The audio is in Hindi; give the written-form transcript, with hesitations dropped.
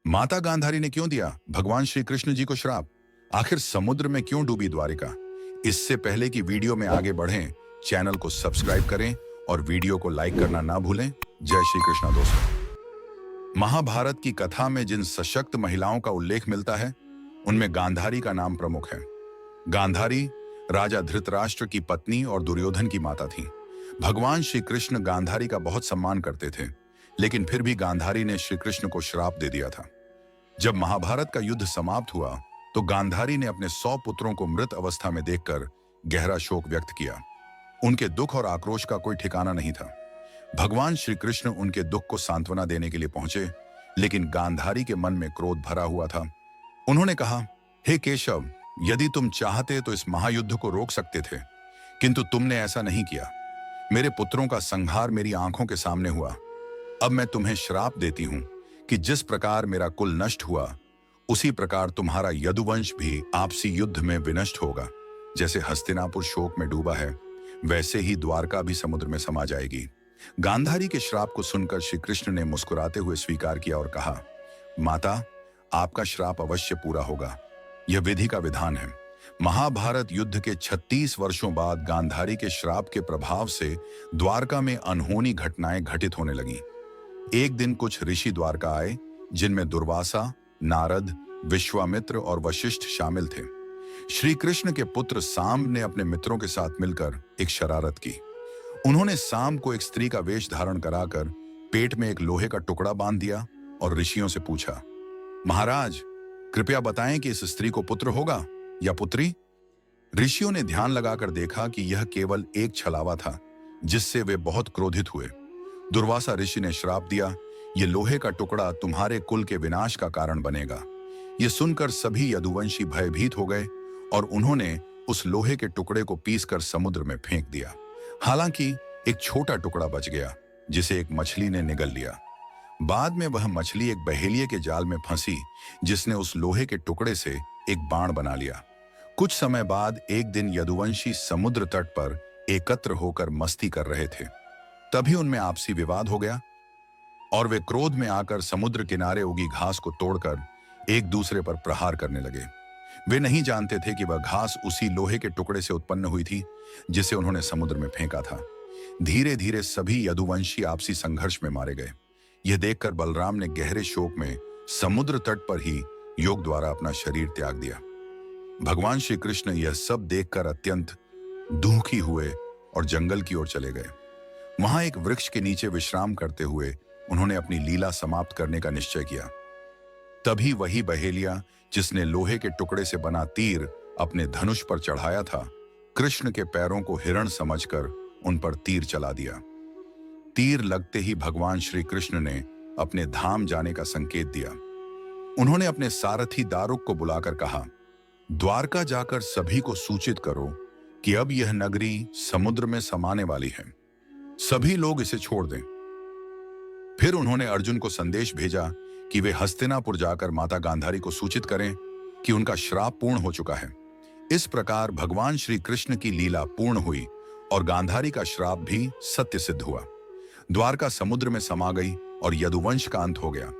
माता गांधारी ने क्यों दिया भगवान श्री कृष्ण जी को श्राप? आखिर समुद्र में क्यों डूबी द्वारिका? इससे पहले कि वीडियो में आगे बढ़ें, चैनल को सब्सक्राइब करें और वीडियो को लाइक करना ना भूलें। जय श्री कृष्ण दोस्तों। महाभारत की कथा में जिन सशक्त महिलाओं का उल्लेख मिलता है, उनमें गांधारी का नाम प्रमुख है। गांधारी राजा धृतराष्ट्र की पत्नी और दुर्योधन की माता थी। भगवान श्री कृष्ण गांधारी का बहुत सम्मान करते थे, लेकिन फिर भी गांधारी ने श्री कृष्ण को श्राप दे दिया था। जब महाभारत का युद्ध समाप्त हुआ तो गांधारी ने अपने 100 पुत्रों को मृत अवस्था में देखकर गहरा शोक व्यक्त किया। उनके दुख और आक्रोश का कोई ठिकाना नहीं था। भगवान श्री कृष्ण उनके दुख को सांत्वना देने के लिए पहुंचे, लेकिन गांधारी के मन में क्रोध भरा हुआ था। उन्होंने कहा, हे केशव, यदि तुम चाहते तो इस महायुद्ध को रोक सकते थे, किंतु तुमने ऐसा नहीं किया। मेरे पुत्रों का संहार मेरी आंखों के सामने हुआ। अब मैं तुम्हें श्राप देती हूं कि जिस प्रकार मेरा कुल नष्ट हुआ, उसी प्रकार तुम्हारा यदुवंश भी आपसी युद्ध में विनष्ट होगा। जैसे हस्तिनापुर शोक में डूबा है, वैसे ही द्वारका भी समुद्र में समा जाएगी। गांधारी के श्राप को सुनकर श्री कृष्ण ने मुस्कुराते हुए स्वीकार किया और कहा, माता, आपका श्राप अवश्य पूरा होगा। यह विधि का विधान है। महाभारत युद्ध के 36 वर्षों बाद गांधारी के श्राप के प्रभाव से द्वारका में अनहोनी घटनाएं घटित होने लगीं। एक दिन कुछ ऋषि द्वारका आए, जिनमें दुर्वासा, नारद, विश्वामित्र और वशिष्ठ शामिल थे। श्री कृष्ण के पुत्र सांब ने अपने मित्रों के साथ मिलकर एक शरारत की। उन्होंने सांब को एक स्त्री का वेश धारण कराकर पेट में एक लोहे का टुकड़ा बांध दिया और ऋषियों से पूछा, महाराज, कृपया बताएं कि इस स्त्री को पुत्र होगा या पुत्री? ऋषियों ने ध्यान लगाकर देखा कि यह केवल एक छलावा था, जिससे वे बहुत क्रोधित हुए। दुर्वासा ऋषि ने श्राप दिया, ये लोहे का टुकड़ा तुम्हारे कुल के विनाश का कारण बनेगा। ये सुनकर सभी यदुवंशी भयभीत हो गए और उन्होंने उस लोहे के टुकड़े को पीसकर समुद्र में फेंक दिया। हालांकि एक छोटा टुकड़ा बच गया, जिसे एक मछली ने निगल लिया। बाद में वह मछली एक बहेलिये के जाल में फंसी, जिसने उस लोहे के टुकड़े से एक बाण बना लिया। कुछ समय बाद एक दिन यदुवंशी समुद्र तट पर एकत्र होकर मस्ती कर रहे थे। तभी उनमें आपसी विवाद हो गया और वे क्रोध में आकर समुद्र किनारे उगी घास को तोड़कर एक दूसरे पर प्रहार करने लगे। वे नहीं जानते थे कि वह घास उसी लोहे के टुकड़े से उत्पन्न हुई थी, जिसे उन्होंने समुद्र में फेंका था। धीरे धीरे सभी यदुवंशी आपसी संघर्ष में मारे गए। यह देखकर बलराम ने गहरे शोक में समुद्र तट पर ही योग द्वारा अपना शरीर त्याग दिया। भगवान श्री कृष्ण यह सब देखकर अत्यंत दुखी हुए और जंगल की ओर चले गए। वहां एक वृक्ष के नीचे विश्राम करते हुए उन्होंने अपनी लीला समाप्त करने का निश्चय किया। तभी वही बहेलिया, जिसने लोहे के टुकड़े से बना तीर अपने धनुष पर चढ़ाया था, कृष्ण के पैरों को हिरण समझकर उन पर तीर चला दिया। तीर लगते ही भगवान श्री कृष्ण ने अपने धाम जाने का संकेत दिया। उन्होंने अपने सारथी दारुक को बुलाकर कहा, द्वारका जाकर सभी को सूचित करो कि अब यह नगरी समुद्र में समाने वाली है। सभी लोग इसे छोड़ दें। फिर उन्होंने अर्जुन को संदेश भेजा कि वे हस्तिनापुर जाकर माता गांधारी को सूचित करें कि उनका श्राप पूर्ण हो चुका है। इस प्रकार भगवान श्री कृष्ण की लीला पूर्ण हुई और गांधारी का श्राप भी सत्य सिद्ध हुआ। द्वारका समुद्र में समा गई और यदुवंश का अंत हो गया।